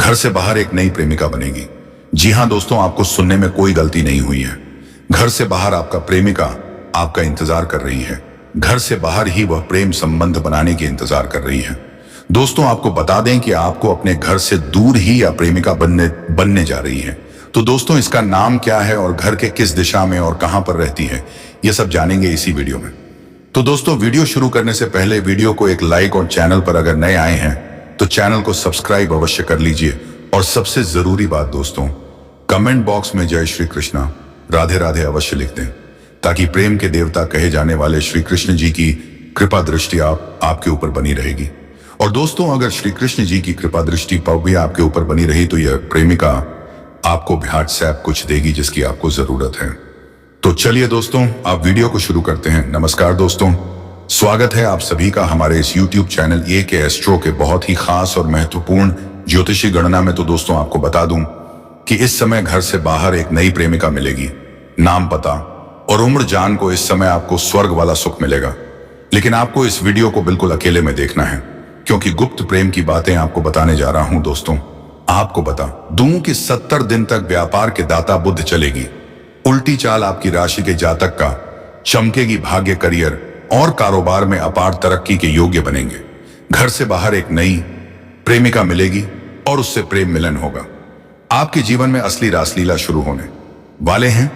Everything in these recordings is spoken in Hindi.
घर से बाहर एक नई प्रेमिका बनेगी। जी हां दोस्तों, आपको सुनने में कोई गलती नहीं हुई है। घर से बाहर आपका प्रेमिका आपका इंतजार कर रही है। घर से बाहर ही वह प्रेम संबंध बनाने की इंतजार कर रही है। दोस्तों, आपको बता दें कि आपको अपने घर से दूर ही या प्रेमिका बनने जा रही है। तो दोस्तों, इसका नाम क्या है और घर के किस दिशा में और कहां पर रहती है, यह सब जानेंगे इसी वीडियो में। तो दोस्तों, वीडियो शुरू करने से पहले वीडियो को एक लाइक और चैनल पर अगर नए आए हैं तो चैनल को सब्सक्राइब अवश्य कर लीजिए। और सबसे जरूरी बात दोस्तों, कमेंट बॉक्स में जय श्री कृष्णा राधे राधे अवश्य लिख दें, ताकि प्रेम के देवता कहे जाने वाले श्री कृष्ण जी की कृपा दृष्टि आपके ऊपर बनी रहेगी। और दोस्तों, अगर श्री कृष्ण जी की कृपा दृष्टि भी आपके ऊपर बनी रही तो यह प्रेमिका आपको व्हाट्सएप कुछ देगी जिसकी आपको जरूरत है। तो चलिए दोस्तों, आप वीडियो को शुरू करते हैं। नमस्कार दोस्तों, स्वागत है आप सभी का हमारे इस YouTube चैनल AK एस्ट्रो के बहुत ही खास और महत्वपूर्ण ज्योतिषी गणना में। तो दोस्तों, आपको बता दूं कि इस समय घर से बाहर एक नई प्रेमिका मिलेगी। नाम, पता और उम्र जान को इस समय आपको स्वर्ग वाला सुख मिलेगा। लेकिन आपको इस वीडियो को बिल्कुल अकेले में देखना है, क्योंकि गुप्त प्रेम की बातें आपको बताने जा रहा हूं। दोस्तों, आपको बता दूं कि 70 दिन तक व्यापार के दाता बुध चलेगी। उल्टी चाल आपकी राशि के जातक का चमकेगी। भाग्य, करियर और कारोबार में अपार तरक्की के योग्य बनेंगे। घर से बाहर एक नई प्रेमिका मिलेगी और उससे प्रेम मिलन होगा। आपके जीवन में असली रासलीला शुरू होने वाले हैं।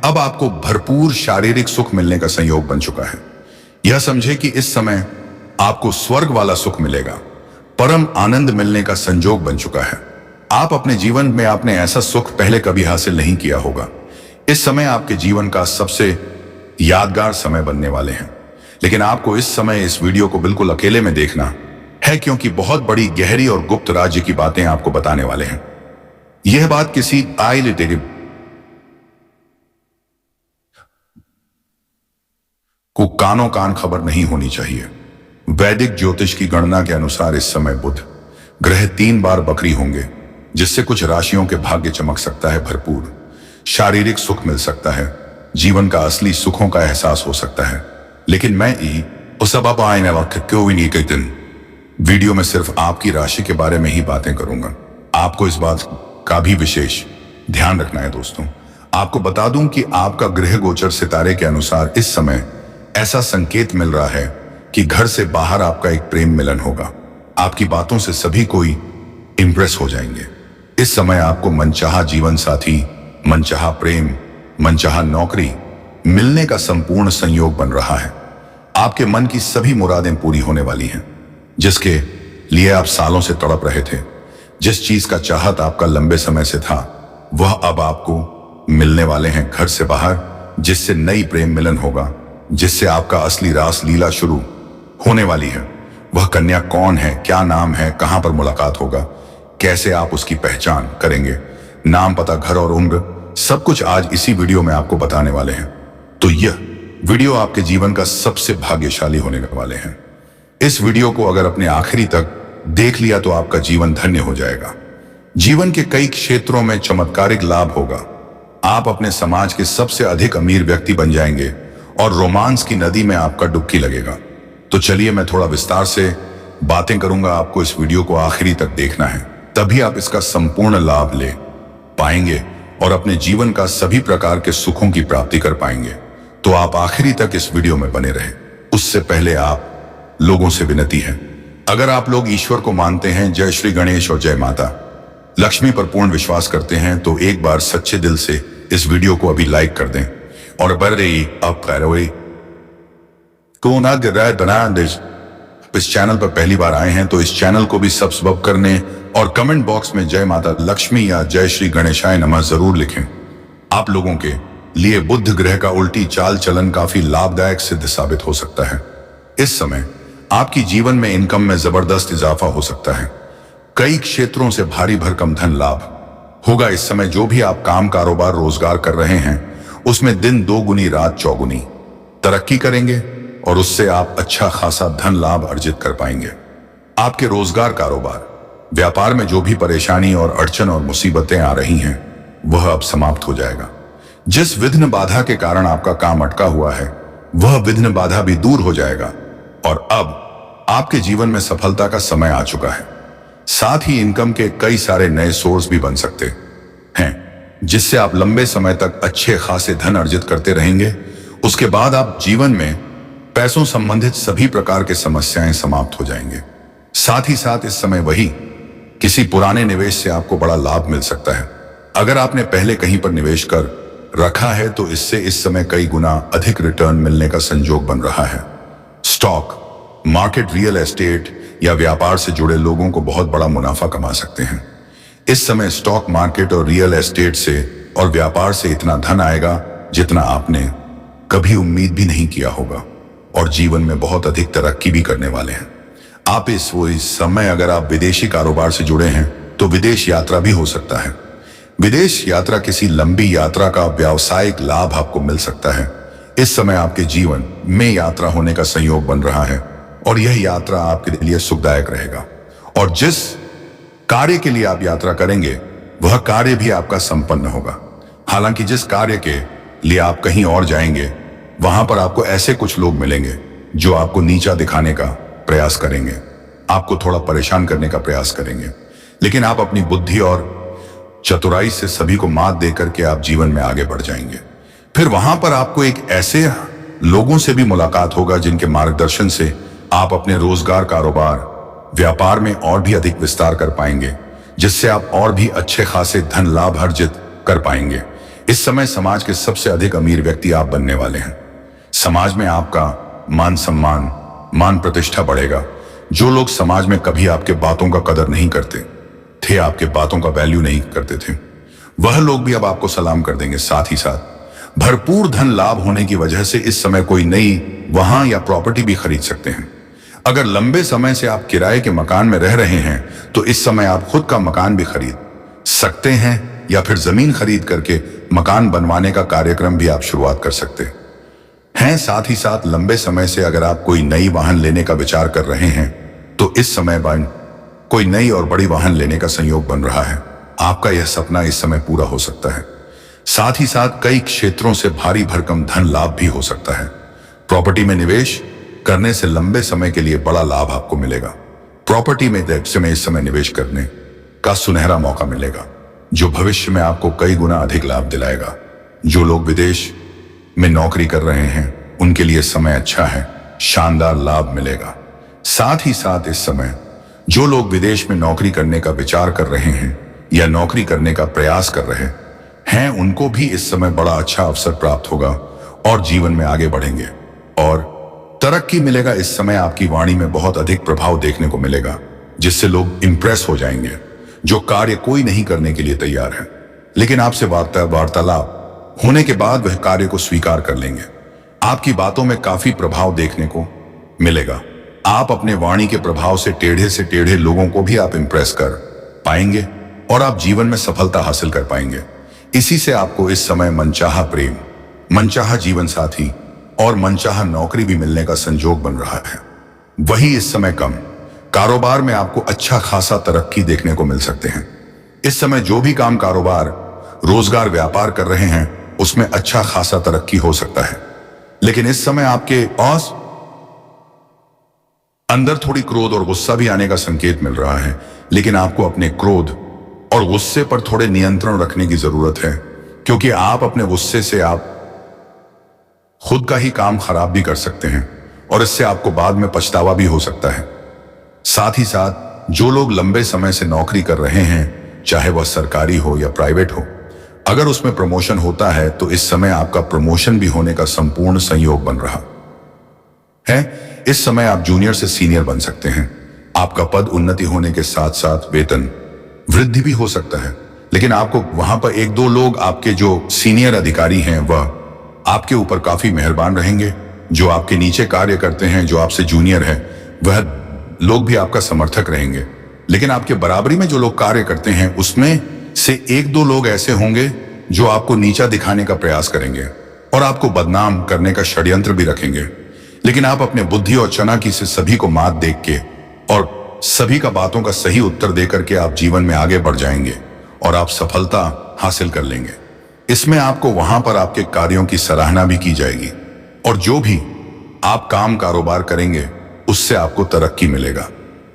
अब आपको भरपूर शारीरिक सुख मिलने का संयोग बन चुका है। यह समझे कि इस समय आपको स्वर्ग वाला सुख मिलेगा। परम आनंद मिलने का संयोग बन चुका है। आप अपने जीवन में आपने ऐसा सुख पहले कभी हासिल नहीं किया होगा। इस समय आपके जीवन का सबसे यादगार समय बनने वाले हैं। लेकिन आपको इस समय इस वीडियो को बिल्कुल अकेले में देखना है, क्योंकि बहुत बड़ी गहरी और गुप्त राज्य की बातें आपको बताने वाले हैं। यह बात किसी आइलिटेटिव को कानों कान खबर नहीं होनी चाहिए। वैदिक ज्योतिष की गणना के अनुसार इस समय बुध ग्रह 3 बार बकरी होंगे, जिससे कुछ राशियों के भाग्य चमक सकता है। भरपूर शारीरिक सुख मिल सकता है। जीवन का असली सुखों का एहसास हो सकता है। लेकिन मैं ही उस दिन वीडियो में सिर्फ आपकी राशि के बारे में ही बातें करूंगा। आपको इस बात का भी विशेष ध्यान रखना है। दोस्तों, आपको बता दूं कि आपका गृह गोचर सितारे के अनुसार इस समय ऐसा संकेत मिल रहा है कि घर से बाहर आपका एक प्रेम मिलन होगा। आपकी बातों से सभी कोई इंप्रेस हो जाएंगे। इस समय आपको मनचाहा जीवन साथी, मनचाहा प्रेम, मनचाहा नौकरी मिलने का संपूर्ण संयोग बन रहा है। आपके मन की सभी मुरादें पूरी होने वाली हैं, जिसके लिए आप सालों से तड़प रहे थे। जिस चीज का चाहत आपका लंबे समय से था, वह अब आपको मिलने वाले हैं। घर से बाहर जिससे नई प्रेम मिलन होगा, जिससे आपका असली रास लीला शुरू होने वाली है। वह कन्या कौन है, क्या नाम है, कहां पर मुलाकात होगा, कैसे आप उसकी पहचान करेंगे, नाम, पता, घर और उम्र, सब कुछ आज इसी वीडियो में आपको बताने वाले हैं। तो यह वीडियो आपके जीवन का सबसे भाग्यशाली होने वाले हैं। इस वीडियो को अगर अपने आखिरी तक देख लिया तो आपका जीवन धन्य हो जाएगा। जीवन के कई क्षेत्रों में चमत्कारिक लाभ होगा। आप अपने समाज के सबसे अधिक अमीर व्यक्ति बन जाएंगे और रोमांस की नदी में आपका डुबकी लगेगा। तो चलिए, मैं थोड़ा विस्तार से बातें करूंगा। आपको इस वीडियो को आखिरी तक देखना है, तभी आप इसका संपूर्ण लाभ ले पाएंगे और अपने जीवन का सभी प्रकार के सुखों की प्राप्ति कर पाएंगे। तो आप आखिरी तक इस वीडियो में बने रहे। उससे पहले आप लोगों से विनती है, अगर आप लोग ईश्वर को मानते हैं, जय श्री गणेश और जय माता लक्ष्मी पर पूर्ण विश्वास करते हैं, तो एक बार सच्चे दिल से इस वीडियो को अभी लाइक कर दें। और इस चैनल पर पहली बार आए हैं तो इस चैनल को भी सब्सक्राइब करने और कमेंट बॉक्स में जय माता लक्ष्मी या जय श्री गणेशाय नमः जरूर लिखें। आप लोगों के लिए बुध ग्रह का उल्टी चाल चलन काफी लाभदायक सिद्ध साबित हो सकता है। इस समय आपकी जीवन में इनकम में जबरदस्त इजाफा हो सकता है। कई क्षेत्रों से भारी भरकम धन लाभ होगा। इस समय जो भी आप काम, कारोबार, रोजगार कर रहे हैं, उसमें दिन 2 गुनी रात 4 गुनी तरक्की करेंगे और उससे आप अच्छा खासा धन लाभ अर्जित कर पाएंगे। आपके रोजगार, कारोबार, व्यापार में जो भी परेशानी और अड़चन और मुसीबतें आ रही हैं, वह अब समाप्त हो जाएगा। जिस विघ्न बाधा के कारण आपका काम अटका हुआ है, वह विघ्न बाधा भी दूर हो जाएगा और अब आपके जीवन में सफलता का समय आ चुका है। साथ ही इनकम के कई सारे नए सोर्स भी बन सकते हैं, जिससे आप लंबे समय तक अच्छे खासे धन अर्जित करते रहेंगे। उसके बाद आप जीवन में पैसों संबंधित सभी प्रकार के समस्याएं समाप्त हो जाएंगे। साथ ही साथ इस समय वही किसी पुराने निवेश से आपको बड़ा लाभ मिल सकता है। अगर आपने पहले कहीं पर निवेश कर रखा है तो इससे इस समय कई गुना अधिक रिटर्न मिलने का संजोग बन रहा है। स्टॉक मार्केट, रियल एस्टेट या व्यापार से जुड़े लोगों को बहुत बड़ा मुनाफा कमा सकते हैं। इस समय स्टॉक मार्केट और रियल एस्टेट से और व्यापार से इतना धन आएगा जितना आपने कभी उम्मीद भी नहीं किया होगा, और जीवन में बहुत अधिक तरक्की भी करने वाले हैं आप। इस समय अगर आप विदेशी कारोबार से जुड़े हैं तो विदेश यात्रा भी हो सकता है। विदेश यात्रा, किसी लंबी यात्रा का व्यावसायिक लाभ आपको मिल सकता है। इस समय आपके जीवन में यात्रा होने का संयोग बन रहा है और यह यात्रा आपके लिए सुखदायक रहेगा। और जिस कार्य के लिए आप यात्रा करेंगे वह कार्य भी आपका संपन्न होगा। हालांकि जिस कार्य के लिए आप कहीं और जाएंगे वहां पर आपको ऐसे कुछ लोग मिलेंगे जो आपको नीचा दिखाने का प्रयास करेंगे, आपको थोड़ा परेशान करने का प्रयास करेंगे, लेकिन आप अपनी बुद्धि और चतुराई से सभी को मात देकर के आप जीवन में आगे बढ़ जाएंगे। फिर वहां पर आपको एक ऐसे लोगों से भी मुलाकात होगा जिनके मार्गदर्शन से आप अपने रोजगार, कारोबार, व्यापार में और भी अधिक विस्तार कर पाएंगे, जिससे आप और भी अच्छे खासे धन लाभ अर्जित कर पाएंगे। इस समय समाज के सबसे अधिक अमीर व्यक्ति आप बनने वाले हैं। समाज में आपका मान सम्मान, मान प्रतिष्ठा बढ़ेगा। जो लोग समाज में कभी आपके बातों का कदर नहीं करते थे, आपके बातों का वैल्यू नहीं करते थे, वह लोग भी अब आपको सलाम कर देंगे। साथ ही साथ भरपूर धन लाभ होने की वजह से इस समय कोई नई वाहन या प्रॉपर्टी भी खरीद सकते हैं। अगर लंबे समय से आप किराए के मकान में रह रहे हैं तो इस समय आप खुद का मकान भी खरीद सकते हैं, या फिर जमीन खरीद करके मकान बनवाने का कार्यक्रम भी आप शुरुआत कर सकते हैं। साथ ही साथ लंबे समय से अगर आप कोई नई वाहन लेने का विचार कर रहे हैं तो इस समय कोई नई और बड़ी वाहन लेने का संयोग बन रहा है। आपका यह सपना इस समय पूरा हो सकता है। साथ ही साथ कई क्षेत्रों से भारी भरकम धन लाभ भी हो सकता है। प्रॉपर्टी में निवेश करने से लंबे समय के लिए बड़ा लाभ आपको मिलेगा। प्रॉपर्टी में इस समय निवेश करने का सुनहरा मौका मिलेगा जो भविष्य में आपको कई गुना अधिक लाभ दिलाएगा। जो लोग विदेश में नौकरी कर रहे हैं उनके लिए समय अच्छा है, शानदार लाभ मिलेगा। साथ ही साथ इस समय जो लोग विदेश में नौकरी करने का विचार कर रहे हैं या नौकरी करने का प्रयास कर रहे हैं उनको भी इस समय बड़ा अच्छा अवसर प्राप्त होगा और जीवन में आगे बढ़ेंगे और तरक्की मिलेगा। इस समय आपकी वाणी में बहुत अधिक प्रभाव देखने को मिलेगा जिससे लोग इंप्रेस हो जाएंगे। जो कार्य कोई नहीं करने के लिए तैयार है लेकिन आपसे वार्तालाप होने के बाद वह कार्य को स्वीकार कर लेंगे। आपकी बातों में काफी प्रभाव देखने को मिलेगा। आप अपने वाणी के प्रभाव से टेढ़े लोगों को भी आप इंप्रेस कर पाएंगे और आप जीवन में सफलता हासिल कर पाएंगे। इसी से आपको इस समय मनचाहा प्रेम, मनचाहा जीवन साथी और मनचाहा नौकरी भी मिलने का संजोग बन रहा है। वही इस समय कम कारोबार में आपको अच्छा खासा तरक्की देखने को मिल सकते हैं। इस समय जो भी काम, कारोबार, रोजगार, व्यापार कर रहे हैं उसमें अच्छा खासा तरक्की हो सकता है। लेकिन इस समय आपके पास अंदर थोड़ी क्रोध और गुस्सा भी आने का संकेत मिल रहा है, लेकिन आपको अपने क्रोध और गुस्से पर थोड़े नियंत्रण रखने की जरूरत है, क्योंकि आप अपने गुस्से से आप खुद का ही काम खराब भी कर सकते हैं और इससे आपको बाद में पछतावा भी हो सकता है। साथ ही साथ जो लोग लंबे समय से नौकरी कर रहे हैं, चाहे वह सरकारी हो या प्राइवेट हो, अगर उसमें प्रमोशन होता है तो इस समय आपका प्रमोशन भी होने का संपूर्ण संयोग बन रहा है। इस समय आप जूनियर से सीनियर बन सकते हैं। आपका पद उन्नति होने के साथ साथ वेतन वृद्धि भी हो सकता है, लेकिन आपको वहां पर एक दो लोग, आपके जो सीनियर अधिकारी हैं वह आपके ऊपर काफी मेहरबान रहेंगे। जो आपके नीचे कार्य करते हैं, जो आपसे जूनियर है, वह लोग भी आपका समर्थक रहेंगे। लेकिन आपके बराबरी में जो लोग कार्य करते हैं उसमें से एक दो लोग ऐसे होंगे जो आपको नीचा दिखाने का प्रयास करेंगे और आपको बदनाम करने का षड्यंत्र भी रखेंगे। लेकिन आप अपने बुद्धि और चालाकी से सभी को मात देख के और सभी का बातों का सही उत्तर देकर के आप जीवन में आगे बढ़ जाएंगे और आप सफलता हासिल कर लेंगे। इसमें आपको वहां पर आपके कार्यों की सराहना भी की जाएगी और जो भी आप काम, कारोबार करेंगे उससे आपको तरक्की मिलेगा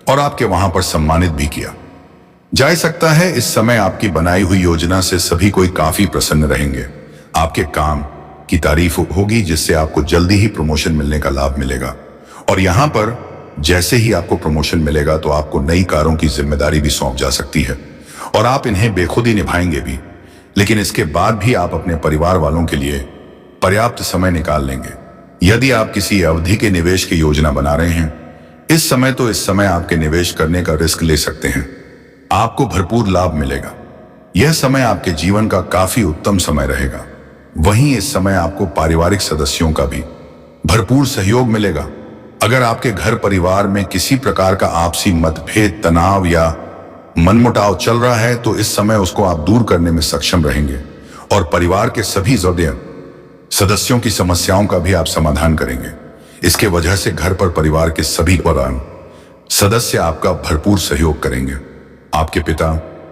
और आपके वहां पर सम्मानित भी किया जा सकता है इस समय आपकी बनाई हुई योजना से सभी कोई काफी प्रसन्न रहेंगे। आपके काम की तारीफ होगी जिससे आपको जल्दी ही प्रमोशन मिलने का लाभ मिलेगा। और यहां पर जैसे ही आपको प्रमोशन मिलेगा तो आपको नई कारों की जिम्मेदारी भी सौंप जा सकती है और आप इन्हें बेखुदी निभाएंगे भी। लेकिन इसके बाद भी आप अपने परिवार वालों के लिए पर्याप्त समय निकाल लेंगे। यदि आप किसी अवधि के निवेश की योजना बना रहे हैं इस समय आपके निवेश करने का रिस्क ले सकते हैं। आपको भरपूर लाभ मिलेगा। यह समय आपके जीवन का काफी उत्तम समय रहेगा। वहीं इस समय आपको पारिवारिक सदस्यों का भी भरपूर सहयोग मिलेगा। अगर आपके घर परिवार में किसी प्रकार का आपसी मतभेद, तनाव या मनमुटाव चल रहा है तो इस समय उसको आप दूर करने में सक्षम रहेंगे और परिवार के सभी सदस्यों की समस्याओं का भी आप समाधान करेंगे। इसके वजह से घर पर परिवार के सभी सदस्य आपका भरपूर सहयोग करेंगे। आपके पिता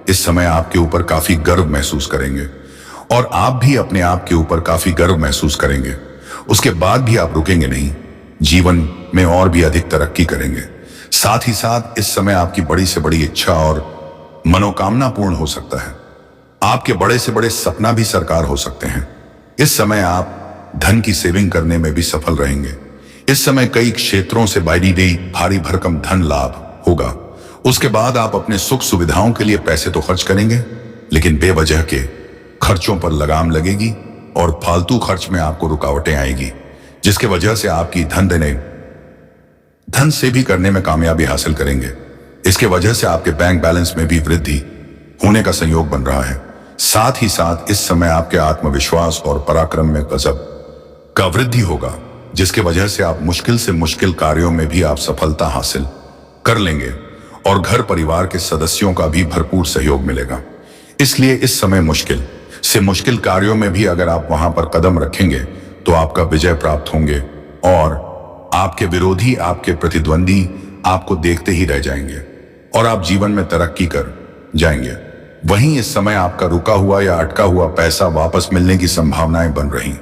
इस समय आपके ऊपर काफी गर्व महसूस करेंगे और आप भी अपने आप के ऊपर काफी गर्व महसूस करेंगे। उसके बाद भी आप रुकेंगे नहीं, जीवन में और भी अधिक तरक्की करेंगे। साथ ही साथ इस समय आपकी बड़ी से बड़ी इच्छा और मनोकामना पूर्ण हो सकता है। आपके बड़े से बड़े सपना भी साकार हो सकते हैं। इस समय आप धन की सेविंग करने में भी सफल रहेंगे। इस समय कई क्षेत्रों से भारी भरकम धन लाभ होगा। उसके बाद आप अपने सुख सुविधाओं के लिए पैसे तो खर्च करेंगे लेकिन बेवजह के खर्चों पर लगाम लगेगी और फालतू खर्च में आपको रुकावटें आएगी जिसके वजह से आपकी धन से भी करने में कामयाबी हासिल करेंगे। इसके वजह से आपके बैंक बैलेंस में भी वृद्धि होने का संयोग बन रहा है। साथ ही साथ इस समय आपके आत्मविश्वास और पराक्रम में गजब का वृद्धि होगा जिसके वजह से आप मुश्किल से मुश्किल कार्यों में भी आप सफलता हासिल कर लेंगे और घर परिवार के सदस्यों का भी भरपूर सहयोग मिलेगा। इसलिए इस समय मुश्किल से मुश्किल कार्यों में भी अगर आप वहां पर कदम रखेंगे तो आपका विजय प्राप्त होंगे और आपके विरोधी, आपके प्रतिद्वंदी आपको देखते ही रह जाएंगे और आप जीवन में तरक्की कर जाएंगे। वहीं इस समय आपका रुका हुआ या अटका हुआ पैसा वापस मिलने की संभावनाएं बन रही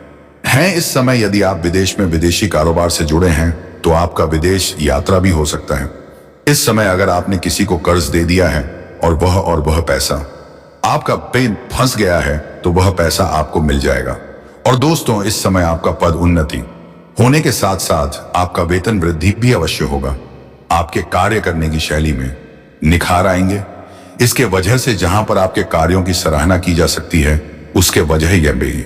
हैं। इस समय यदि आप विदेश में विदेशी कारोबार से जुड़े हैं तो आपका विदेश यात्रा भी हो सकता है। इस समय अगर आपने किसी को कर्ज दे दिया है और वह पैसा आपका पे फंस गया है तो वह पैसा आपको मिल जाएगा। और दोस्तों इस समय आपका पद उन्नति होने के साथ साथ आपका वेतन वृद्धि भी अवश्य होगा। आपके कार्य करने की शैली में निखार आएंगे। इसके वजह से जहां पर आपके कार्यों की सराहना की जा सकती है उसके वजह यह भी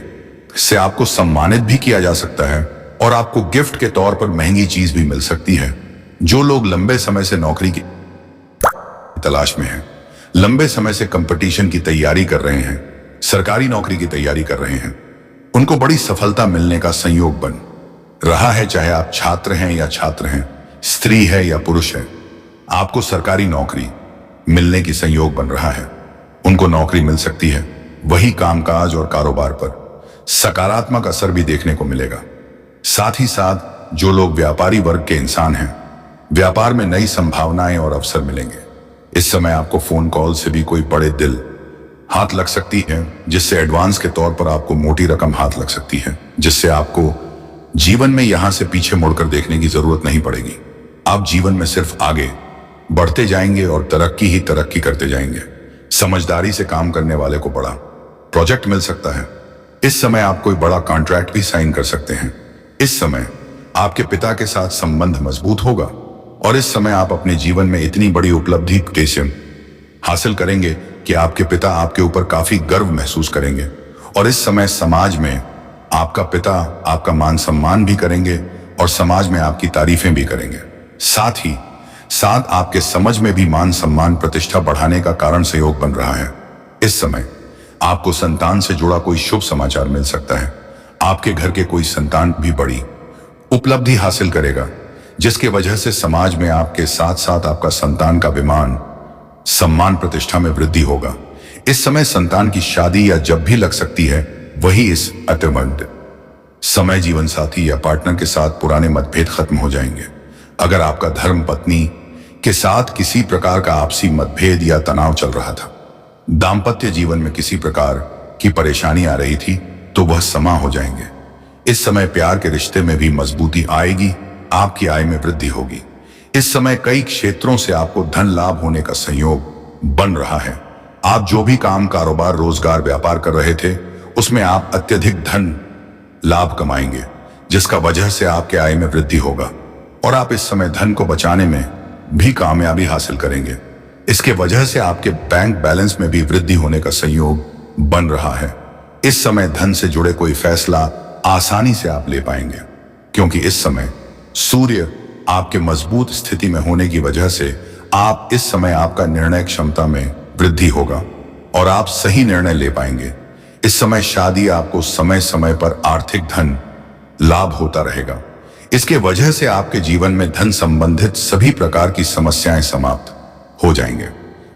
से आपको सम्मानित भी किया जा सकता है और आपको गिफ्ट के तौर पर महंगी चीज भी मिल सकती है। जो लोग लंबे समय से नौकरी की तलाश में हैं, लंबे समय से कंपटीशन की तैयारी कर रहे हैं, सरकारी नौकरी की तैयारी कर रहे हैं, उनको बड़ी सफलता मिलने का संयोग बन रहा है। चाहे आप छात्र हैं या छात्र हैं, स्त्री है या पुरुष है, आपको सरकारी नौकरी मिलने की संयोग बन रहा है। उनको नौकरी मिल सकती है। वही कामकाज और कारोबार पर सकारात्मक असर भी देखने को मिलेगा। साथ ही साथ जो लोग व्यापारी वर्ग के इंसान हैं, व्यापार में नई संभावनाएं और अवसर मिलेंगे। इस समय आपको फोन कॉल से भी कोई बड़े दिल हाथ लग सकती है जिससे एडवांस के तौर पर आपको मोटी रकम हाथ लग सकती है जिससे आपको जीवन में यहां से पीछे मुड़कर देखने की जरूरत नहीं पड़ेगी। आप जीवन में सिर्फ आगे बढ़ते जाएंगे और तरक्की ही तरक्की करते जाएंगे। समझदारी से काम करने वाले को बड़ा प्रोजेक्ट मिल सकता है। इस समय आप कोई बड़ा कॉन्ट्रैक्ट भी साइन कर सकते हैं। इस समय आपके पिता के साथ संबंध मजबूत होगा और इस समय आप अपने जीवन में इतनी बड़ी उपलब्धि हासिल करेंगे कि आपके पिता आपके ऊपर काफी गर्व महसूस करेंगे और इस समय समाज में आपका पिता आपका मान सम्मान भी करेंगे और समाज में आपकी तारीफें भी करेंगे। साथ ही साथ आपके समझ में भी मान सम्मान प्रतिष्ठा बढ़ाने का कारण सहयोग बन रहा है। इस समय आपको संतान से जुड़ा कोई शुभ समाचार मिल सकता है। आपके घर के कोई संतान भी बड़ी उपलब्धि हासिल करेगा जिसके वजह से समाज में आपके साथ साथ आपका संतान का विमान सम्मान प्रतिष्ठा में वृद्धि होगा। इस समय संतान की शादी या जब भी लग सकती है वही इस अतिमंद समय जीवन साथी या पार्टनर के साथ पुराने मतभेद खत्म हो जाएंगे। अगर आपका धर्म पत्नी के साथ किसी प्रकार का आपसी मतभेद या तनाव चल रहा था, दाम्पत्य जीवन में किसी प्रकार की परेशानी आ रही थी तो वह समा हो जाएंगे। इस समय प्यार के रिश्ते में भी मजबूती आएगी। आपकी आय में वृद्धि होगी। इस समय कई क्षेत्रों से आपको धन लाभ होने का संयोग बन रहा है। आप जो भी काम, कारोबार, रोजगार, व्यापार कर रहे थे, उसमें आप अत्यधिक धन लाभ कमाएंगे, जिसका वजह से आपके आय में वृद्धि होगा और आप इस समय धन को बचाने में भी कामयाबी हासिल करेंगे। इसके वजह से आपके बैंक बैलेंस में भी वृद्धि होने का संयोग बन रहा है। इस समय धन से जुड़े कोई फैसला आसानी से आप ले पाएंगे, क्योंकि इस समय सूर्य आपके मजबूत स्थिति में होने की वजह से आप इस समय आपका निर्णय क्षमता में वृद्धि होगा और आप सही निर्णय ले पाएंगे। इस समय शादी आपको समय समय पर आर्थिक धन लाभ होता रहेगा। इसके वजह से आपके जीवन में धन संबंधित सभी प्रकार की समस्याएं समाप्त हो जाएंगे।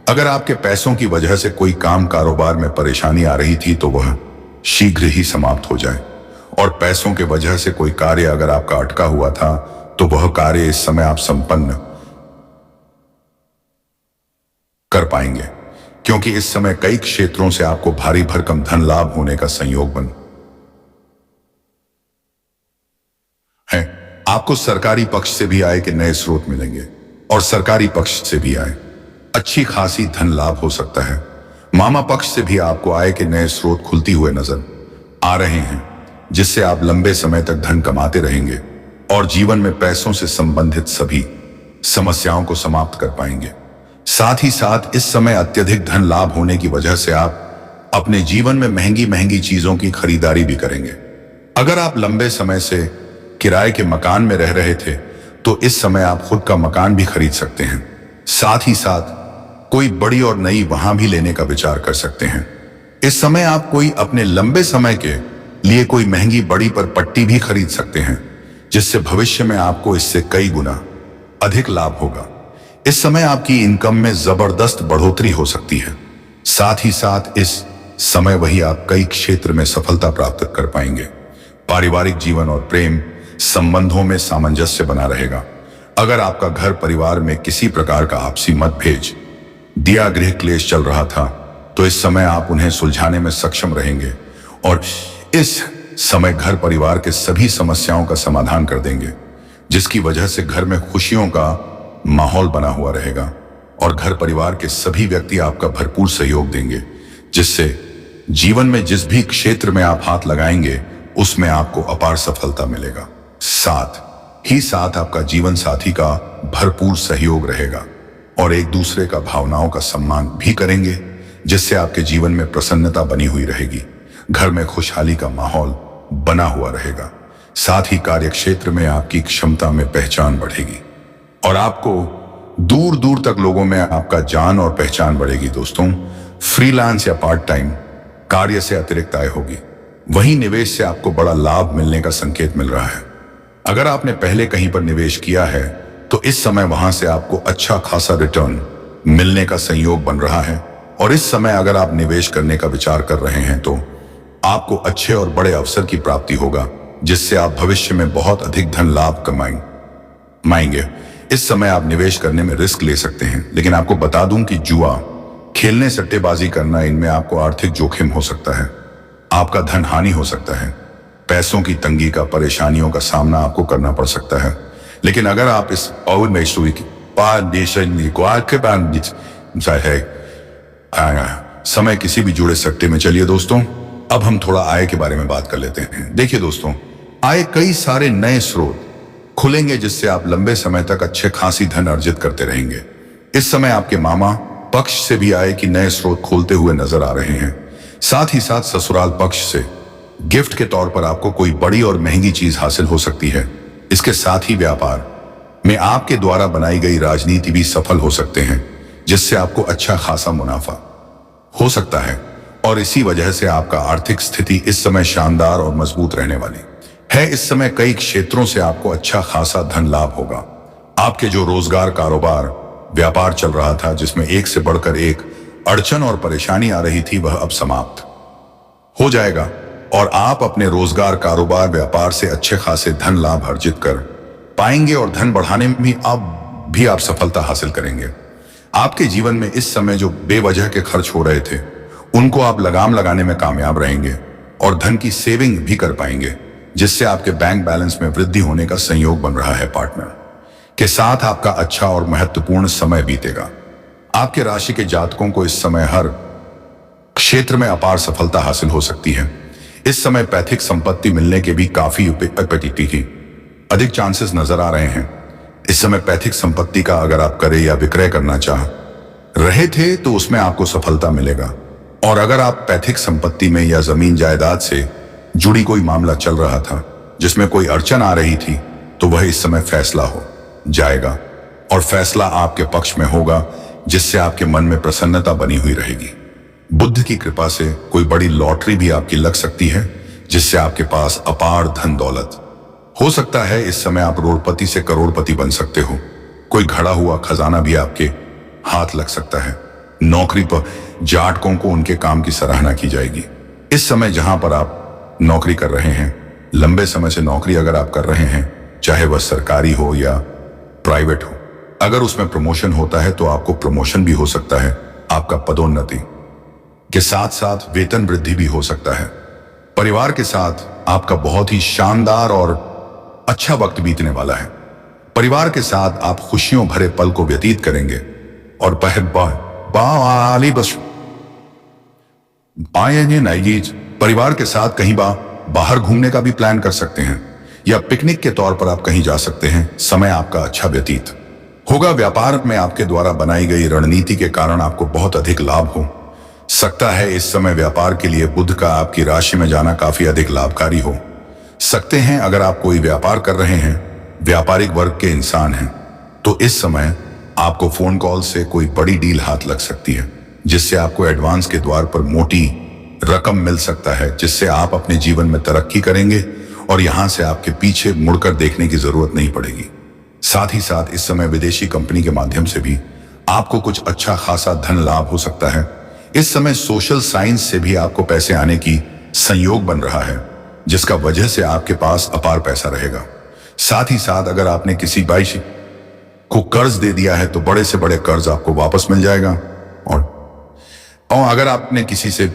अगर आपके पैसों की वजह से कोई काम, कारोबार में परेशानी आ रही थी तो वह शीघ्र ही समाप्त हो जाए, और पैसों के वजह से कोई कार्य अगर आपका अटका हुआ था तो वह कार्य इस समय आप संपन्न कर पाएंगे, क्योंकि इस समय कई क्षेत्रों से आपको भारी भरकम धन लाभ होने का संयोग बन है। आपको सरकारी पक्ष से भी आय के नए स्रोत मिलेंगे और सरकारी पक्ष से भी आय अच्छी खासी धन लाभ हो सकता है। मामा पक्ष से भी आपको आय के नए स्रोत खुलती हुए नजर आ रहे हैं, जिससे आप लंबे समय तक धन कमाते रहेंगे और जीवन में पैसों से संबंधित सभी समस्याओं को समाप्त कर पाएंगे। साथ ही साथ इस समय अत्यधिक धन लाभ होने की वजह से आप अपने जीवन में महंगी महंगी चीजों की खरीदारी भी करेंगे। अगर आप लंबे समय से किराए के मकान में रह रहे थे तो इस समय आप खुद का मकान भी खरीद सकते हैं। साथ ही साथ कोई बड़ी और नई वहां भी लेने का विचार कर सकते हैं। इस समय आप कोई अपने लंबे समय के लिए कोई महंगी बड़ी पर पट्टी भी खरीद सकते हैं, जिससे भविष्य में आपको इससे कई गुना अधिक लाभ होगा। इस समय आपकी इनकम में जबरदस्त बढ़ोतरी हो सकती है। साथ ही साथ इस समय वही आप कई क्षेत्र में सफलता प्राप्त कर पाएंगे। पारिवारिक जीवन और प्रेम संबंधों में सामंजस्य बना रहेगा। अगर आपका घर परिवार में किसी प्रकार का आपसी मतभेद, दिया गृह क्लेश चल रहा था तो इस समय आप उन्हें सुलझाने में सक्षम रहेंगे और इस समय घर परिवार के सभी समस्याओं का समाधान कर देंगे, जिसकी वजह से घर में खुशियों का माहौल बना हुआ रहेगा और घर परिवार के सभी व्यक्ति आपका भरपूर सहयोग देंगे, जिससे जीवन में जिस भी क्षेत्र में आप हाथ लगाएंगे उसमें आपको अपार सफलता मिलेगा। साथ ही साथ आपका जीवन साथी का भरपूर सहयोग रहेगा और एक दूसरे का भावनाओं का सम्मान भी करेंगे, जिससे आपके जीवन में प्रसन्नता बनी हुई रहेगी। घर में खुशहाली का माहौल बना हुआ रहेगा। साथ ही कार्य क्षेत्र में आपकी क्षमता में पहचान बढ़ेगी और आपको दूर दूर तक लोगों में आपका जान और पहचान बढ़ेगी। दोस्तों, फ्रीलांस या पार्ट टाइम कार्य से अतिरिक्त आय होगी। वहीं निवेश से आपको बड़ा लाभ मिलने का संकेत मिल रहा है। अगर आपने पहले कहीं पर निवेश किया है तो इस समय वहां से आपको अच्छा खासा रिटर्न मिलने का संयोग बन रहा है, और इस समय अगर आप निवेश करने का विचार कर रहे हैं तो आपको अच्छे और बड़े अवसर की प्राप्ति होगा, जिससे आप भविष्य में बहुत अधिक धन लाभ कमाएंगे। इस समय आप निवेश करने में रिस्क ले सकते हैं, लेकिन आपको बता दूं कि जुआ खेलने, सट्टेबाजी करना, इनमें आपको आर्थिक जोखिम हो सकता है। आपका धन हानि हो सकता है। पैसों की तंगी का, परेशानियों का सामना आपको करना पड़ सकता है। लेकिन अगर आप इस समय किसी भी जुड़े सट्टे में, चलिए दोस्तों अब हम थोड़ा आय के बारे में बात कर लेते हैं। देखिए दोस्तों, आय कई सारे नए स्रोत खुलेंगे, जिससे आप लंबे समय तक अच्छे खासी धन अर्जित करते रहेंगे। इस समय आपके मामा पक्ष से भी आय की नए स्रोत खोलते हुए नजर आ रहे हैं। साथ ही साथ ससुराल पक्ष से गिफ्ट के तौर पर आपको कोई बड़ी और महंगी चीज हासिल हो सकती है। इसके साथ ही व्यापार में आपके द्वारा बनाई गई राजनीति भी सफल हो सकते हैं, जिससे आपको अच्छा खासा मुनाफा हो सकता है और इसी वजह से आपका आर्थिक स्थिति इस समय शानदार और मजबूत रहने वाली है। इस समय कई क्षेत्रों से आपको अच्छा खासा धन लाभ होगा। आपके जो रोजगार, कारोबार, व्यापार चल रहा था, जिसमें एक से बढ़कर एक अड़चन और परेशानी आ रही थी, वह अब समाप्त हो जाएगा और आप अपने रोजगार, कारोबार, व्यापार से अच्छे खासे धन लाभ अर्जित कर पाएंगे और धन बढ़ाने में भी आप सफलता हासिल करेंगे। आपके जीवन में इस समय जो बेवजह के खर्च हो रहे थे, उनको आप लगाम लगाने में कामयाब रहेंगे और धन की सेविंग भी कर पाएंगे, जिससे आपके बैंक बैलेंस में वृद्धि होने का संयोग बन रहा है। पार्टनर के साथ आपका अच्छा और महत्वपूर्ण समय बीतेगा। आपके राशि के जातकों को इस समय हर क्षेत्र में अपार सफलता हासिल हो सकती है। इस समय पैतृक संपत्ति मिलने के भी काफी अपॉर्चुनिटी की अधिक चांसेस नजर आ रहे हैं। इस समय पैतृक संपत्ति का अगर आप क्रय या विक्रय करना चाह रहे थे तो उसमें आपको सफलता मिलेगा। और अगर आप पैतृक संपत्ति में या जमीन जायदाद से जुड़ी कोई मामला चल रहा था जिसमें कोई अड़चन आ रही थी तो वह इस समय फैसला हो जाएगा और फैसला आपके पक्ष में होगा, जिससे आपके मन में प्रसन्नता बनी हुई रहेगी। बुद्ध की कृपा से कोई बड़ी लॉटरी भी आपकी लग सकती है, जिससे आपके पास अपार धन दौलत हो सकता है। इस समय आप करोड़पति से करोड़पति बन सकते हो। कोई घड़ा हुआ खजाना भी आपके हाथ लग सकता है। नौकरी पर जाटकों को उनके काम की सराहना की जाएगी। इस समय जहां पर आप नौकरी कर रहे हैं, लंबे समय से नौकरी अगर आप कर रहे हैं, चाहे वह सरकारी हो या प्राइवेट हो, अगर उसमें प्रमोशन होता है तो आपको प्रमोशन भी हो सकता है। आपका पदोन्नति के साथ साथ वेतन वृद्धि भी हो सकता है। परिवार के साथ आपका बहुत ही शानदार और अच्छा वक्त बीतने वाला है। परिवार के साथ आप खुशियों भरे पल को व्यतीत करेंगे और परिवार के साथ कहीं बाहर घूमने का भी प्लान कर सकते हैं या पिकनिक के तौर पर आप कहीं जा सकते हैं। समय आपका अच्छा व्यतीत होगा। व्यापार में आपके द्वारा बनाई गई रणनीति के कारण आपको बहुत अधिक लाभ हो सकता है। इस समय व्यापार के लिए बुध का आपकी राशि में जाना काफी अधिक लाभकारी हो सकते हैं। अगर आप कोई व्यापार कर रहे हैं, व्यापारिक वर्ग के इंसान हैं, तो इस समय आपको फोन कॉल से कोई बड़ी डील हाथ लग सकती है, जिससे आपको एडवांस के द्वार पर मोटी रकम मिल सकता है, जिससे आप अपने जीवन में तरक्की करेंगे और यहां से आपके पीछे मुड़कर देखने की जरूरत नहीं पड़ेगी। साथ ही साथ इस समय विदेशी कंपनी के माध्यम से भी आपको कुछ अच्छा खासा धन लाभ हो सकता है। इस समय सोशल साइंस से भी आपको पैसे आने की संयोग बन रहा है, जिसका वजह से आपके पास अपार पैसा रहेगा। साथ ही साथ अगर आपने किसी भाई को कर्ज दे दिया है तो बड़े से बड़े कर्ज आपको वापस मिल जाएगा। और अगर आपने किसी से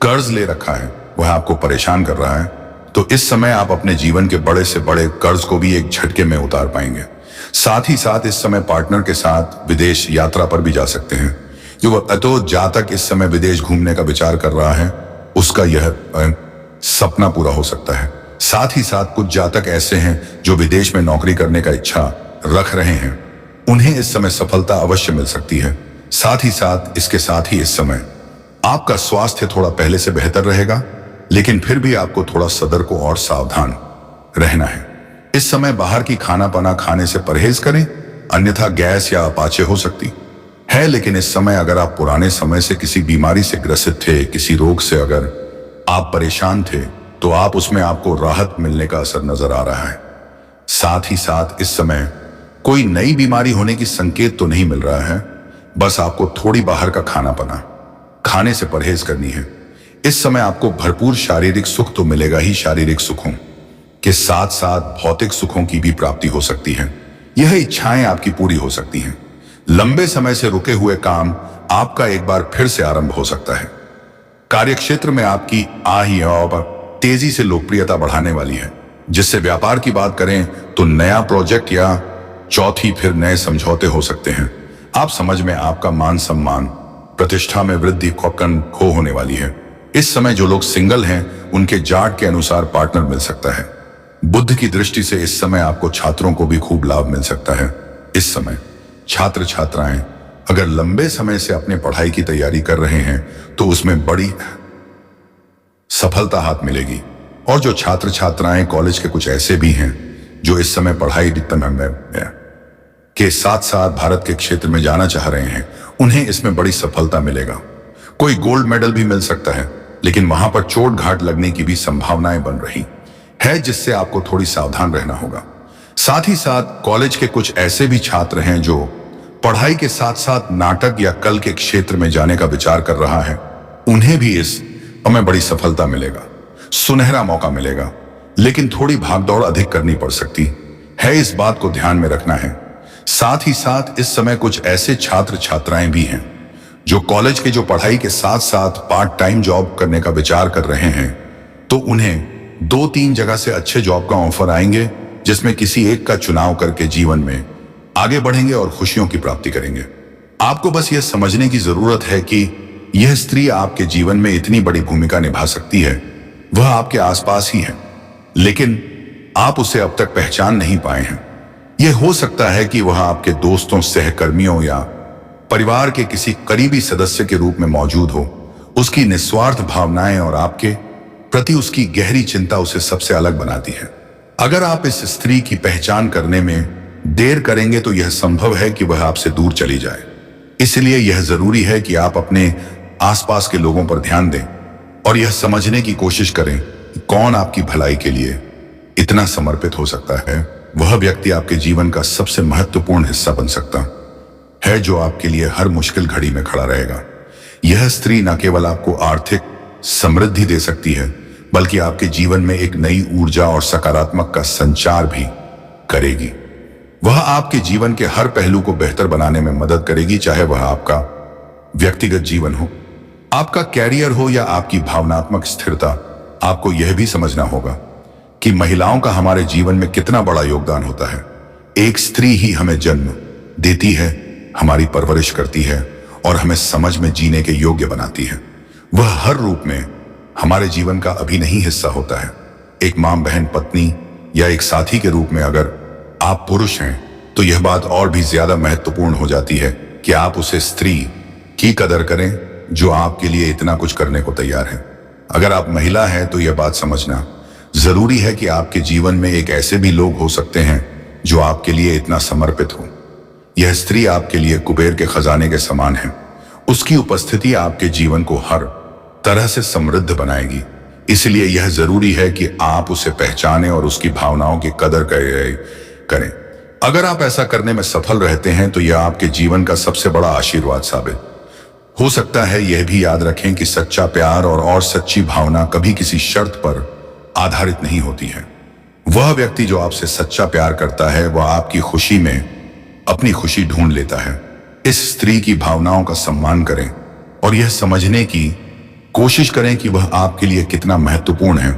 कर्ज ले रखा है, वह आपको परेशान कर रहा है, तो इस समय आप अपने जीवन के बड़े से बड़े कर्ज को भी एक झटके में उतार पाएंगे। साथ ही साथ इस समय पार्टनर के साथ विदेश यात्रा पर भी जा सकते हैं। जो जातक इस समय विदेश घूमने का विचार कर रहा है, उसका यह सपना पूरा हो सकता है। साथ ही साथ कुछ जातक ऐसे हैं जो विदेश में नौकरी करने का इच्छा रख रहे हैं, उन्हें इस समय सफलता अवश्य मिल सकती है। साथ ही साथ इसके साथ ही इस समय आपका स्वास्थ्य थोड़ा पहले से बेहतर रहेगा, लेकिन फिर भी आपको थोड़ा सतर्क और सावधान रहना है। इस समय बाहर की खाना पाना खाने से परहेज करें, अन्यथा गैस या अपाचे हो सकती है। लेकिन इस समय अगर आप पुराने समय से किसी बीमारी से ग्रसित थे, किसी रोग से अगर आप परेशान थे, तो आप उसमें आपको राहत मिलने का असर नजर आ रहा है। साथ ही साथ इस समय कोई नई बीमारी होने की संकेत तो नहीं मिल रहा है, बस आपको थोड़ी बाहर का खाना पाना खाने से परहेज करनी है। इस समय आपको भरपूर शारीरिक सुख तो मिलेगा ही, शारीरिक सुखों के साथ साथ भौतिक सुखों की भी प्राप्ति हो सकती है। यह इच्छाएं आपकी पूरी हो सकती हैं। लंबे समय से रुके हुए काम आपका एक बार फिर से आरंभ हो सकता है। कार्यक्षेत्र में आपकी तेजी से लोकप्रियता बढ़ाने वाली है, जिससे व्यापार की बात करें तो नया प्रोजेक्ट या चौथी फिर नए समझौते हो सकते हैं। आप समझ में आपका मान सम्मान प्रतिष्ठा में वृद्धि खो होने वाली है। इस समय जो लोग सिंगल हैं, उनके जाट के अनुसार पार्टनर मिल सकता है। बुद्ध की दृष्टि से इस समय आपको छात्रों को भी खूब लाभ मिल सकता है। इस समय छात्र छात्राएं अगर लंबे समय से अपने पढ़ाई की तैयारी कर रहे हैं तो उसमें बड़ी सफलता हाथ मिलेगी। और जो छात्र छात्राएं कॉलेज के कुछ ऐसे भी हैं जो इस समय पढ़ाई के साथ साथ भारत के क्षेत्र में जाना चाह रहे हैं, उन्हें इसमें बड़ी सफलता मिलेगा। कोई गोल्ड मेडल भी मिल सकता है, लेकिन वहां पर चोट घाट लगने की भी संभावनाएं बन रही है, जिससे आपको थोड़ी सावधान रहना होगा। साथ ही साथ कॉलेज के कुछ ऐसे भी छात्र हैं जो पढ़ाई के साथ साथ नाटक या कला के क्षेत्र में जाने का विचार कर रहा है, उन्हें भी इस समय बड़ी सफलता मिलेगा, सुनहरा मौका मिलेगा। लेकिन थोड़ी भागदौड़ अधिक करनी पड़ सकती है, इस बात को ध्यान में रखना है। साथ ही साथ इस समय कुछ ऐसे छात्र छात्राएं भी हैं जो कॉलेज के जो पढ़ाई के साथ साथ पार्ट टाइम जॉब करने का विचार कर रहे हैं, तो उन्हें 2-3 जगह से अच्छे जॉब का ऑफर आएंगे, जिसमें किसी एक का चुनाव करके जीवन में आगे बढ़ेंगे और खुशियों की प्राप्ति करेंगे। आपको बस यह समझने की जरूरत है कि यह स्त्री आपके जीवन में इतनी बड़ी भूमिका निभा सकती है। वह आपके आसपास ही है, लेकिन आप उसे अब तक पहचान नहीं पाए हैं। यह हो सकता है कि वह आपके दोस्तों, सहकर्मियों या परिवार के किसी करीबी सदस्य के रूप में मौजूद हो। उसकी निस्वार्थ भावनाएं और आपके प्रति उसकी गहरी चिंता उसे सबसे अलग बनाती है। अगर आप इस स्त्री की पहचान करने में देर करेंगे तो यह संभव है कि वह आपसे दूर चली जाए। इसलिए यह जरूरी है कि आप अपने आसपास के लोगों पर ध्यान दें और यह समझने की कोशिश करें कि कौन आपकी भलाई के लिए इतना समर्पित हो सकता है। वह व्यक्ति आपके जीवन का सबसे महत्वपूर्ण हिस्सा बन सकता है, जो आपके लिए हर मुश्किल घड़ी में खड़ा रहेगा। यह स्त्री न केवल आपको आर्थिक समृद्धि दे सकती है, बल्कि आपके जीवन में एक नई ऊर्जा और सकारात्मक का संचार भी करेगी। वह आपके जीवन के हर पहलू को बेहतर बनाने में मदद करेगी, चाहे वह आपका व्यक्तिगत जीवन हो, आपका कैरियर हो या आपकी भावनात्मक स्थिरता। आपको यह भी समझना होगा कि महिलाओं का हमारे जीवन में कितना बड़ा योगदान होता है। एक स्त्री ही हमें जन्म देती है, हमारी परवरिश करती है और हमें समझ में जीने के योग्य बनाती है। वह हर रूप में हमारे जीवन का अभिन्न हिस्सा होता है। एक मां, बहन, पत्नी या एक साथी के रूप में अगर आप पुरुष हैं तो यह बात और भी ज्यादा महत्वपूर्ण हो जाती है कि आप उसे स्त्री की कदर करें जो आपके लिए इतना कुछ करने को तैयार है। अगर आप महिला हैं तो यह बात समझना जरूरी है कि आपके जीवन में एक ऐसे भी लोग हो सकते हैं जो आपके लिए इतना समर्पित हो। यह स्त्री आपके लिए कुबेर के खजाने के समान है। उसकी उपस्थिति आपके जीवन को हर तरह से समृद्ध बनाएगी। इसलिए यह जरूरी है कि आप उसे पहचानें और उसकी भावनाओं की कदर करें। अगर आप ऐसा करने में सफल रहते हैं तो यह आपके जीवन का सबसे बड़ा आशीर्वाद साबित हो सकता है। यह भी याद रखें कि सच्चा प्यार और सच्ची भावना कभी किसी शर्त पर आधारित नहीं होती है। वह व्यक्ति जो आपसे सच्चा प्यार करता है वह आपकी खुशी में अपनी खुशी ढूंढ लेता है। इस स्त्री की भावनाओं का सम्मान करें और यह समझने की कोशिश करें कि वह आपके लिए कितना महत्वपूर्ण है।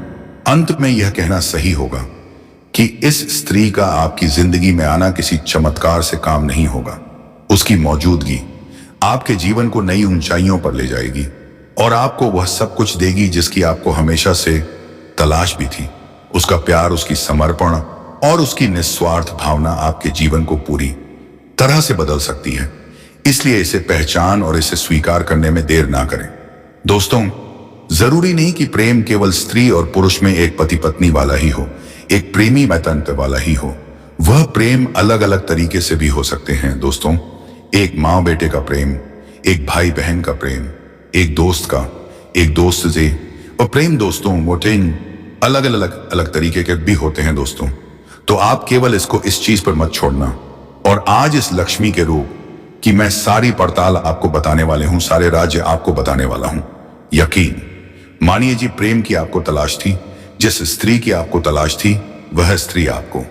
अंत में यह कहना सही होगा कि इस स्त्री का आपकी जिंदगी में आना किसी चमत्कार से काम नहीं होगा। उसकी मौजूदगी आपके जीवन को नई ऊंचाइयों पर ले जाएगी और आपको वह सब कुछ देगी जिसकी आपको हमेशा से तलाश भी थी। उसका प्यार, उसकी समर्पण और उसकी निस्वार्थ भावना आपके जीवन को पूरी तरह से बदल सकती है। इसलिए इसे पहचान और इसे स्वीकार करने में देर ना करें। दोस्तों, जरूरी नहीं कि प्रेम केवल स्त्री और पुरुष में एक पति पत्नी वाला ही हो, एक प्रेमी मैतंत्र वाला ही हो। वह प्रेम अलग अलग तरीके से भी हो सकते हैं। दोस्तों, एक माँ बेटे का प्रेम, एक भाई बहन का प्रेम, एक दोस्त से और प्रेम दोस्तों मोटे अलग तरीके के भी होते हैं। दोस्तों, तो आप केवल इसको इस चीज पर मत छोड़ना। और आज इस लक्ष्मी के रूप कि मैं सारी पड़ताल आपको बताने वाले हूं, सारे राज्य आपको बताने वाला हूं। यकीन मानिए जी, प्रेम की आपको तलाश थी, जिस स्त्री की आपको तलाश थी वह स्त्री आपको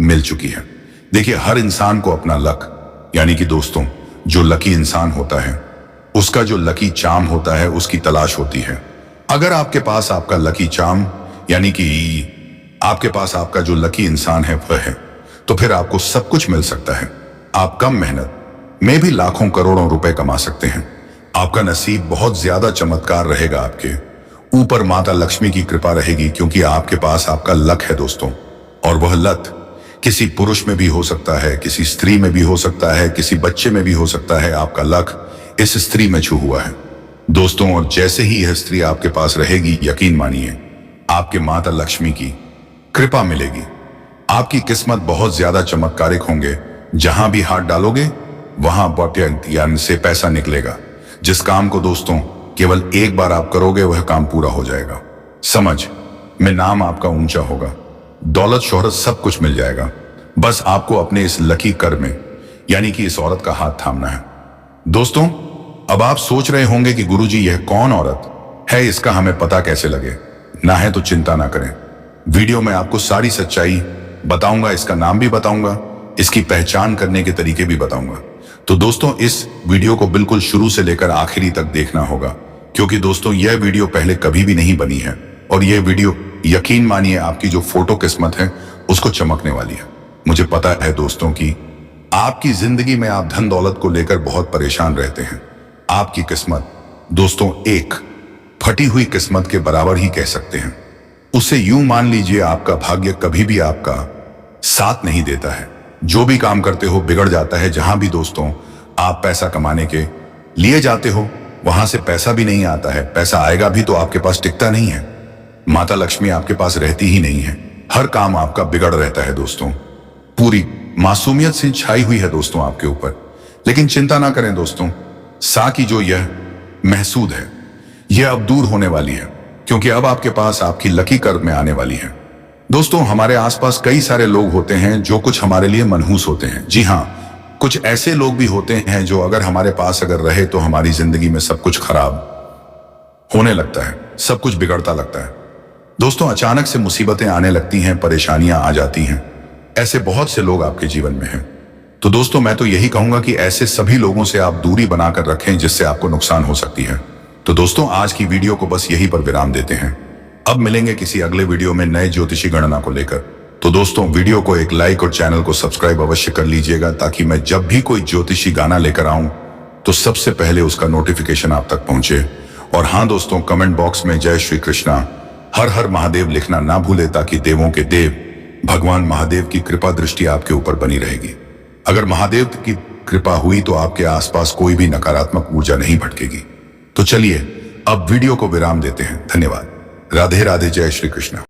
मिल चुकी है। देखिए, हर इंसान को अपना लक यानी कि दोस्तों जो लकी इंसान होता है, उसका जो लकी चार्म होता है उसकी तलाश होती है। अगर आपके पास आपका लकी चार्म यानी कि आपके पास आपका जो लकी इंसान है वह है, तो फिर आपको सब कुछ मिल सकता है। आप कम मेहनत में भी लाखों करोड़ों रुपए कमा सकते हैं। आपका नसीब बहुत ज्यादा चमत्कार रहेगा। आपके ऊपर माता लक्ष्मी की कृपा रहेगी, क्योंकि आपके पास आपका लक है दोस्तों। और वह लक किसी पुरुष में भी हो सकता है, किसी स्त्री में भी हो सकता है, किसी बच्चे में भी हो सकता है। आपका लक इस स्त्री में छू हुआ है दोस्तों। और जैसे ही यह स्त्री आपके पास रहेगी, यकीन मानिए आपके माता लक्ष्मी की कृपा मिलेगी। आपकी किस्मत बहुत ज्यादा चमत्कारिक होंगे। जहां भी हाथ डालोगे वहां बटन से पैसा निकलेगा। जिस काम को दोस्तों केवल एक बार आप करोगे वह काम पूरा हो जाएगा। समझ में नाम आपका ऊंचा होगा, दौलत शोहरत सब कुछ मिल जाएगा। बस आपको अपने इस लकी कर में यानी कि इस औरत का हाथ थामना है। दोस्तों, अब आप सोच रहे होंगे कि गुरुजी यह कौन औरत है, इसका हमें पता कैसे लगे? ना है तो चिंता ना करें, वीडियो में आपको सारी सच्चाई बताऊंगा, इसका नाम भी बताऊंगा, इसकी पहचान करने के तरीके भी बताऊंगा। तो दोस्तों, इस वीडियो को बिल्कुल शुरू से लेकर आखिरी तक देखना होगा, क्योंकि दोस्तों यह वीडियो पहले कभी भी नहीं बनी है और यह वीडियो यकीन मानिए आपकी जो फोटो किस्मत है उसको चमकने वाली है। मुझे पता है दोस्तों कि आपकी जिंदगी में आप धन दौलत को लेकर बहुत परेशान रहते हैं। आपकी किस्मत दोस्तों एक फटी हुई किस्मत के बराबर ही कह सकते हैं। उसे यूं मान लीजिए, आपका भाग्य कभी भी आपका साथ नहीं देता है। जो भी काम करते हो बिगड़ जाता है। जहां भी दोस्तों आप पैसा कमाने के लिए जाते हो, वहां से पैसा भी नहीं आता है। पैसा आएगा भी तो आपके पास टिकता नहीं है। माता लक्ष्मी आपके पास रहती ही नहीं है। हर काम आपका बिगड़ रहता है दोस्तों। पूरी मासूमियत से छाई हुई है दोस्तों आपके ऊपर। लेकिन चिंता ना करें दोस्तों, सा की जो यह महसूद है यह अब दूर होने वाली है, क्योंकि अब आपके पास आपकी लकी कर्व में आने वाली है। दोस्तों, हमारे आसपास कई सारे लोग होते हैं जो कुछ हमारे लिए मनहूस होते हैं। जी हाँ, कुछ ऐसे लोग भी होते हैं जो अगर हमारे पास अगर रहे तो हमारी जिंदगी में सब कुछ खराब होने लगता है, सब कुछ बिगड़ता लगता है। दोस्तों, अचानक से मुसीबतें आने लगती हैं, परेशानियां आ जाती हैं। ऐसे बहुत से लोग आपके जीवन में हैं। तो दोस्तों, मैं तो यही कहूंगा कि ऐसे सभी लोगों से आप दूरी बनाकर रखें जिससे आपको नुकसान हो सकती है। तो दोस्तों, आज की वीडियो को बस यहीं पर विराम देते हैं। अब मिलेंगे किसी अगले वीडियो में नए ज्योतिषी गणना को लेकर। तो दोस्तों, वीडियो को एक लाइक और चैनल को सब्सक्राइब अवश्य कर लीजिएगा, ताकि मैं जब भी कोई ज्योतिषी गाना लेकर आऊं तो सबसे पहले उसका नोटिफिकेशन आप तक पहुंचे। और हाँ दोस्तों, कमेंट बॉक्स में जय श्री कृष्णा हर हर महादेव लिखना ना भूले, ताकि देवों के देव भगवान महादेव की कृपा दृष्टि आपके ऊपर बनी रहेगी। अगर महादेव की कृपा हुई तो आपके आसपास कोई भी नकारात्मक ऊर्जा नहीं भटकेगी। तो चलिए अब वीडियो को विराम देते हैं। धन्यवाद। राधे राधे, जय श्री कृष्ण।